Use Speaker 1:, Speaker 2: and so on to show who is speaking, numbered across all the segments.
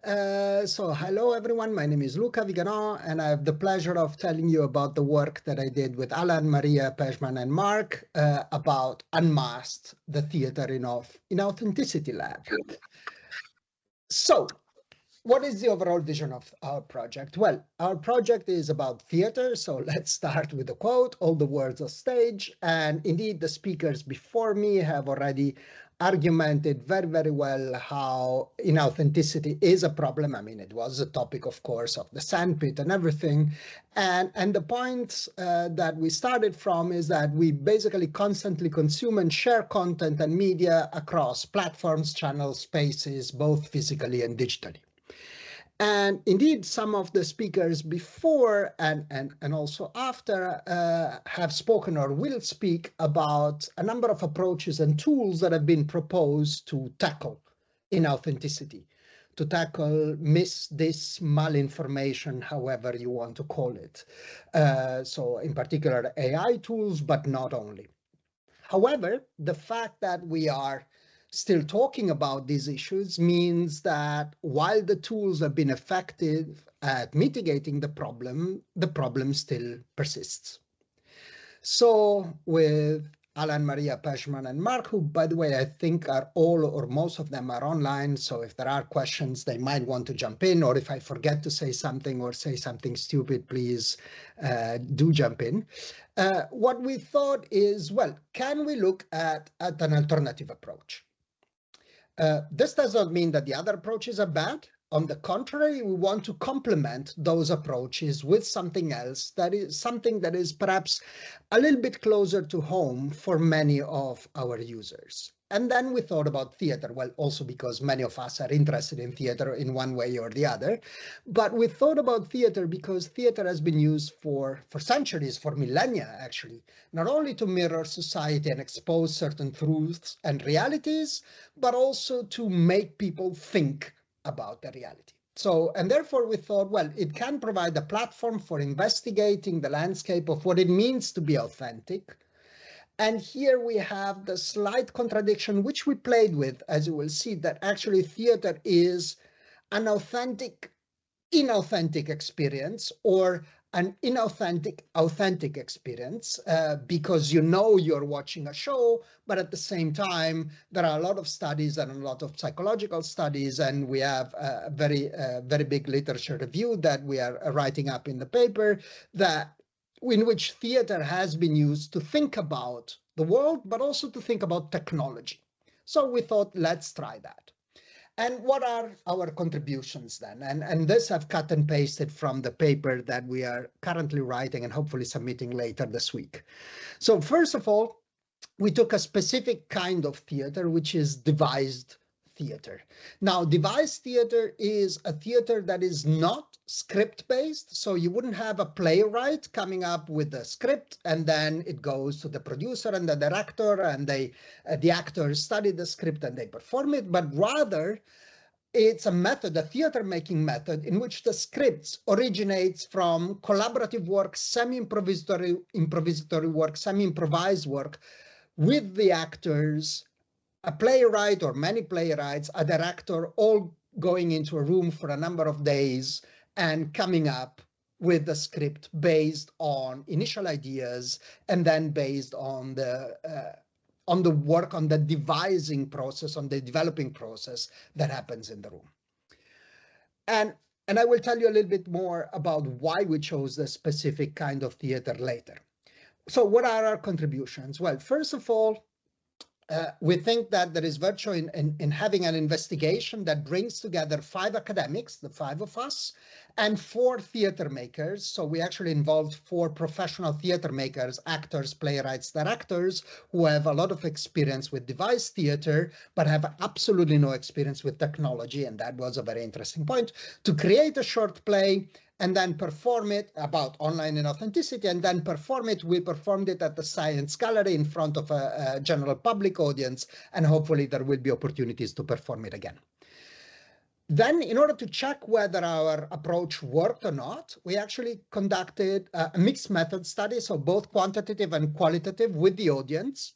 Speaker 1: So hello everyone, my name is Luca Viganò, and I have the pleasure of telling you about the work that I did with Alan, Maria, Pejman, and Mark about UNMASKED, the Theatre of Inauthenticity Lab. So, what is the overall vision of our project? Well, our project is about theater, so let's start with a quote, all the words are stage, and indeed the speakers before me have already argumented very, very well how inauthenticity is a problem. I mean, it was a topic, of course, of the sandpit and everything, and the points that we started from is that we basically constantly consume and share content and media across platforms, channels, spaces, both physically and digitally. And indeed, some of the speakers before and also after have spoken or will speak about a number of approaches and tools that have been proposed to tackle inauthenticity, to tackle malinformation, however you want to call it. So in particular, AI tools, but not only. However, the fact that we are still talking about these issues means that while the tools have been effective at mitigating the problem still persists. So with Alan, Maria, Pejman, and Mark, who, by the way, I think are all or most of them are online. So if there are questions, they might want to jump in, or if I forget to say something or say something stupid, please do jump in. What we thought is, well, can we look at an alternative approach? This does not mean that the other approaches are bad. On the contrary, we want to complement those approaches with something else that is perhaps a little bit closer to home for many of our users. And then we thought about theater, well, also because many of us are interested in theater in one way or the other. But we thought about theater because theater has been used for centuries, for millennia, actually, not only to mirror society and expose certain truths and realities, but also to make people think about the reality. So, and therefore we thought, well, it can provide a platform for investigating the landscape of what it means to be authentic. And here we have the slight contradiction, which we played with, as you will see, that actually theater is an inauthentic experience, or an authentic experience, because you know you're watching a show, but at the same time, there are a lot of studies and a lot of psychological studies, and we have a very big literature review that we are writing up in the paper in which theater has been used to think about the world, but also to think about technology. So we thought, let's try that. And what are our contributions then? And this I've cut and pasted from the paper that we are currently writing and hopefully submitting later this week. So first of all, we took a specific kind of theater, which is devised theater. Now, devised theater is a theater that is not script-based, so you wouldn't have a playwright coming up with a script and then it goes to the producer and the director, and the actors study the script and they perform it, but rather it's a method, a theater-making method, in which the scripts originates from collaborative work, semi-improvisatory work, semi-improvised work with the actors, a playwright or many playwrights, a director, all going into a room for a number of days and coming up with the script based on initial ideas and then based on the work, on the devising process, on the developing process that happens in the room. And I will tell you a little bit more about why we chose this specific kind of theater later. So what are our contributions? Well, first of all, we think that there is virtue in having an investigation that brings together 5 academics, the 5 of us, and 4 theater makers. So we actually involved 4 professional theater makers, actors, playwrights, directors, who have a lot of experience with devised theater, but have absolutely no experience with technology. And that was a very interesting point, to create a short play and then perform it about online inauthenticity, and then perform it. We performed it at the Science Gallery in front of a general public audience, and hopefully there will be opportunities to perform it again. Then, in order to check whether our approach worked or not, we actually conducted a mixed method study, so both quantitative and qualitative, with the audience.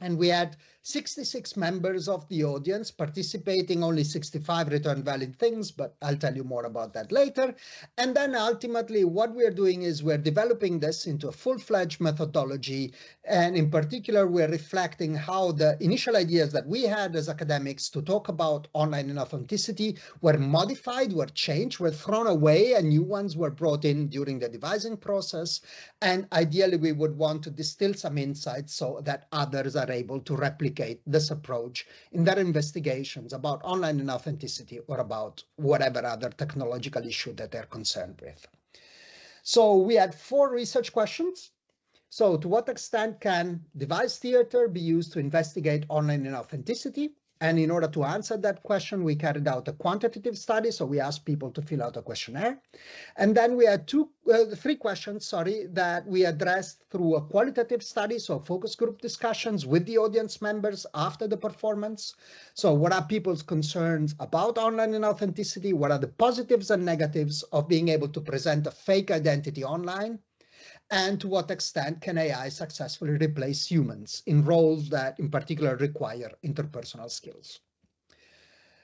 Speaker 1: And we had 66 members of the audience participating, only 65 returned valid things, but I'll tell you more about that later. And then ultimately what we're doing is we're developing this into a full-fledged methodology. And in particular, we're reflecting how the initial ideas that we had as academics to talk about online inauthenticity were modified, were changed, were thrown away, and new ones were brought in during the devising process. And ideally, we would want to distill some insights so that others are able to replicate this approach in their investigations about online inauthenticity or about whatever other technological issue that they're concerned with. So we had 4 research questions. So to what extent can device theater be used to investigate online inauthenticity? And in order to answer that question, we carried out a quantitative study. So we asked people to fill out a questionnaire. And then we had 3 questions, that we addressed through a qualitative study. So focus group discussions with the audience members after the performance. So what are people's concerns about online inauthenticity? What are the positives and negatives of being able to present a fake identity online? And to what extent can AI successfully replace humans in roles that in particular require interpersonal skills?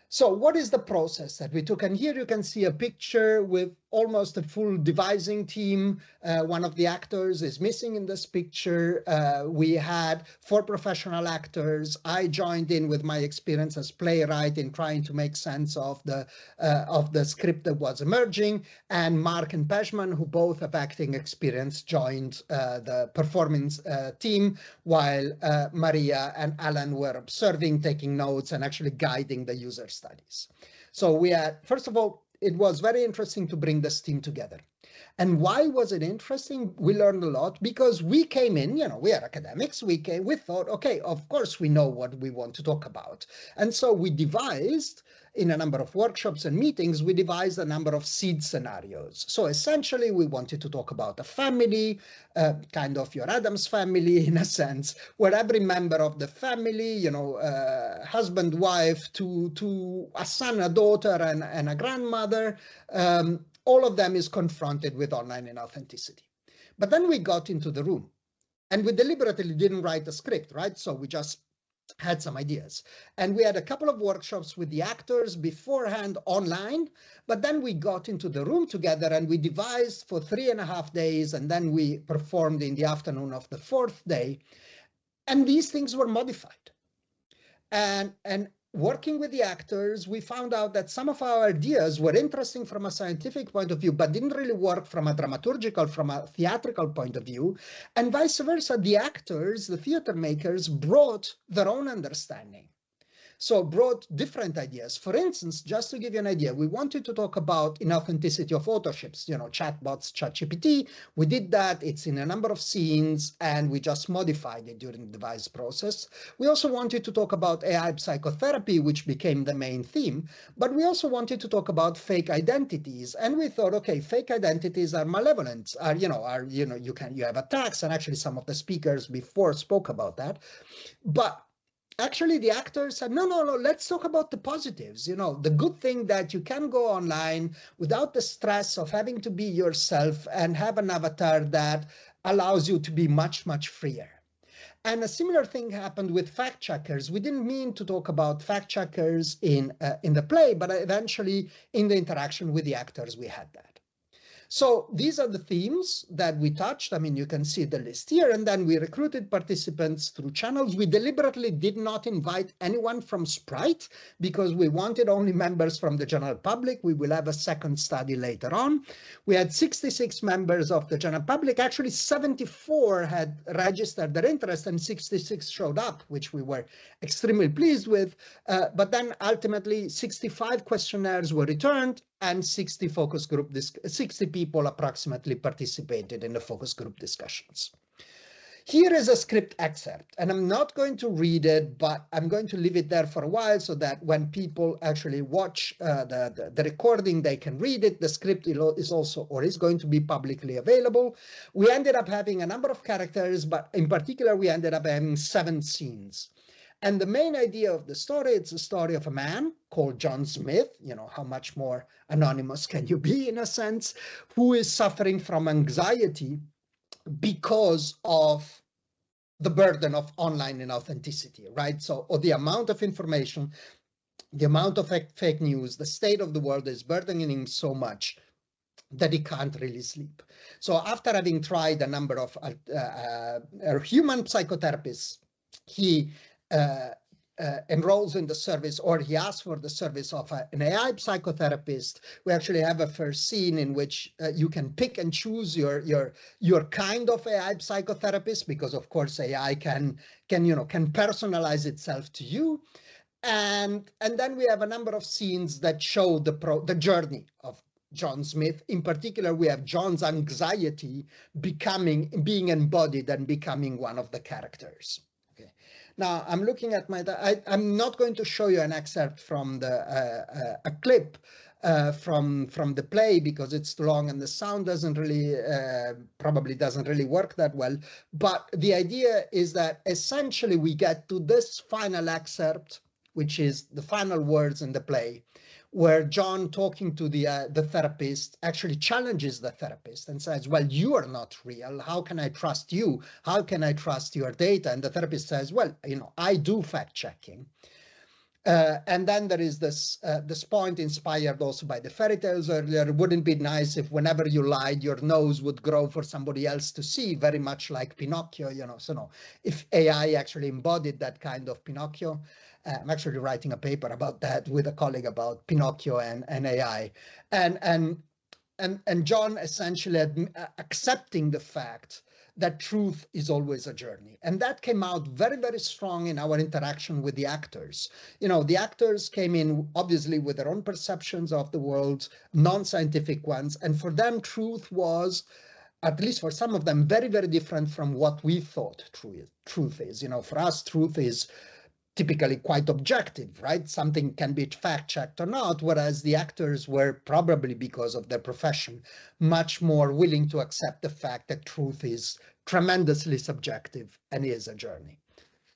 Speaker 1: So what is the process that we took? And here you can see a picture with almost a full devising team. One of the actors is missing in this picture. We had 4 professional actors. I joined in with my experience as playwright in trying to make sense of the script that was emerging. And Mark and Pejman, who both have acting experience, joined the performance team, while Maria and Alan were observing, taking notes, and actually guiding the user studies. So we had, first of all, it was very interesting to bring this team together. And why was it interesting? We learned a lot because we came in, we are academics. We thought, okay, of course we know what we want to talk about. And so we devised, in a number of workshops and meetings, we devised a number of seed scenarios. So essentially, we wanted to talk about a family, kind of your Addams family in a sense, where every member of the family, husband, wife, to a son, a daughter, and a grandmother, all of them is confronted with online inauthenticity. But then we got into the room, and we deliberately didn't write a script, right? So we just had some ideas. And we had a couple of workshops with the actors beforehand online, but then we got into the room together and we devised for 3.5 days, and then we performed in the afternoon of the 4th day. And these things were modified. And working with the actors, we found out that some of our ideas were interesting from a scientific point of view, but didn't really work from a dramaturgical, from a theatrical point of view. And vice versa, the actors, the theater makers, brought their own understanding. So brought different ideas. For instance, just to give you an idea, we wanted to talk about inauthenticity of authorships, chatbots, ChatGPT. We did that. It's in a number of scenes, and we just modified it during the device process. We also wanted to talk about AI psychotherapy, which became the main theme, but we also wanted to talk about fake identities. And we thought, okay, fake identities are malevolent, you have attacks, and actually some of the speakers before spoke about that. But actually, the actors said, no, let's talk about the positives. The good thing that you can go online without the stress of having to be yourself and have an avatar that allows you to be much, much freer. And a similar thing happened with fact checkers. We didn't mean to talk about fact checkers in the play, but eventually in the interaction with the actors, we had that. So these are the themes that we touched. I mean, you can see the list here. And then we recruited participants through channels. We deliberately did not invite anyone from SPRITE because we wanted only members from the general public. We will have a second study later on. We had 66 members of the general public. Actually, 74 had registered their interest and 66 showed up, which we were extremely pleased with. But then ultimately, 65 questionnaires were returned and 60 people approximately participated in the focus group discussions. Here is a script excerpt, and I'm not going to read it, but I'm going to leave it there for a while so that when people actually watch the recording, they can read it. The script is also, or is going to be publicly available. We ended up having a number of characters, but in particular, we ended up having 7 scenes. And the main idea of the story, it's a story of a man called John Smith, how much more anonymous can you be in a sense, who is suffering from anxiety because of the burden of online inauthenticity, right? So, or the amount of information, the amount of fake news, the state of the world is burdening him so much that he can't really sleep. So after having tried a number of human psychotherapists, he enrolls in the service, or he asks for the service of an AI psychotherapist. We actually have a first scene in which you can pick and choose your kind of AI psychotherapist, because of course AI can personalize itself to you. And then we have a number of scenes that show the journey of John Smith. In particular, we have John's anxiety being embodied and becoming one of the characters. Okay. Now I'm looking at I'm not going to show you an excerpt from a clip from the play, because it's too long and the sound doesn't really probably doesn't really work that well. But the idea is that essentially we get to this final excerpt, which is the final words in the play, where John, talking to the therapist, actually challenges the therapist and says, well, you are not real. How can I trust you? How can I trust your data? And the therapist says, well, I do fact checking. And then there is this point, inspired also by the fairy tales earlier. Wouldn't it be nice if whenever you lied, your nose would grow for somebody else to see, very much like Pinocchio, So no, if AI actually embodied that kind of Pinocchio. I'm actually writing a paper about that with a colleague about Pinocchio and AI. And John essentially accepting the fact that truth is always a journey. And that came out very, very strong in our interaction with the actors. The actors came in obviously with their own perceptions of the world, non-scientific ones. And for them, truth was, at least for some of them, very, very different from what we thought truth is. For us, truth is typically quite objective, right? Something can be fact-checked or not, whereas the actors were, probably because of their profession, much more willing to accept the fact that truth is tremendously subjective and is a journey.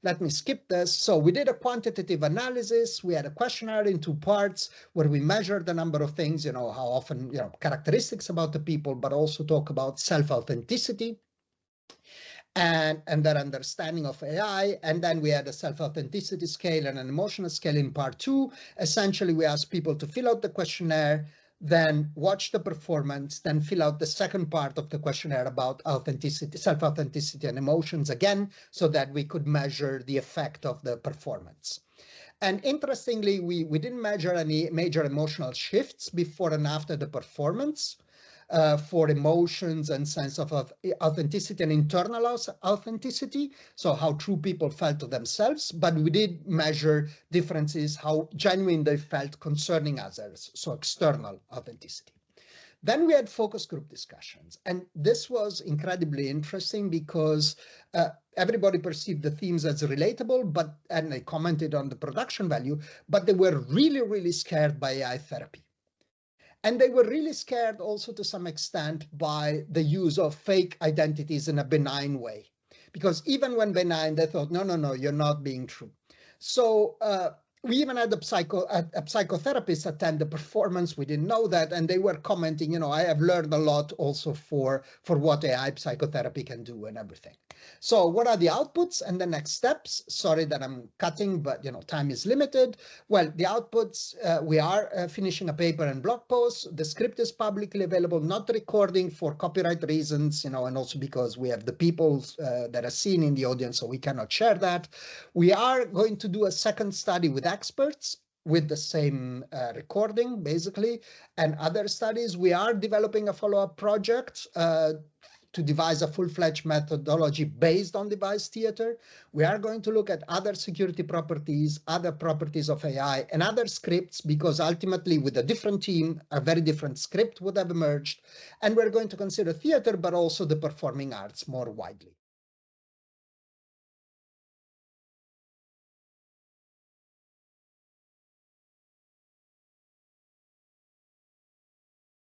Speaker 1: Let me skip this. So we did a quantitative analysis. We had a questionnaire in 2 parts where we measured the number of things, how often, characteristics about the people, but also talk about self-authenticity and their understanding of AI. And then we had a self-authenticity scale and an emotional scale in part 2. Essentially, we asked people to fill out the questionnaire, then watch the performance, then fill out the second part of the questionnaire about authenticity, self-authenticity and emotions again, so that we could measure the effect of the performance. And interestingly, we didn't measure any major emotional shifts before and after the performance. For emotions and sense of authenticity and internal authenticity, so how true people felt to themselves, but we did measure differences, how genuine they felt concerning others, so external authenticity. Then we had focus group discussions, and this was incredibly interesting because everybody perceived the themes as relatable, and they commented on the production value, but they were really, really scared by AI therapy. And they were really scared also to some extent by the use of fake identities in a benign way. Because even when benign, they thought, no, you're not being true. So we even had a psychotherapist attend the performance. We didn't know that. And they were commenting, I have learned a lot also for what AI psychotherapy can do and everything. So what are the outputs and the next steps? Sorry that I'm cutting, but time is limited. Well, the outputs, we are finishing a paper and blog posts. The script is publicly available, not recording for copyright reasons, and also because we have the people that are seen in the audience, so we cannot share that. We are going to do a second study with experts with the same recording, basically, and other studies. We are developing a follow-up project to devise a full-fledged methodology based on device theater. We are going to look at other security properties, other properties of AI, and other scripts, because ultimately with a different team, a very different script would have emerged. And we're going to consider theater, but also the performing arts more widely.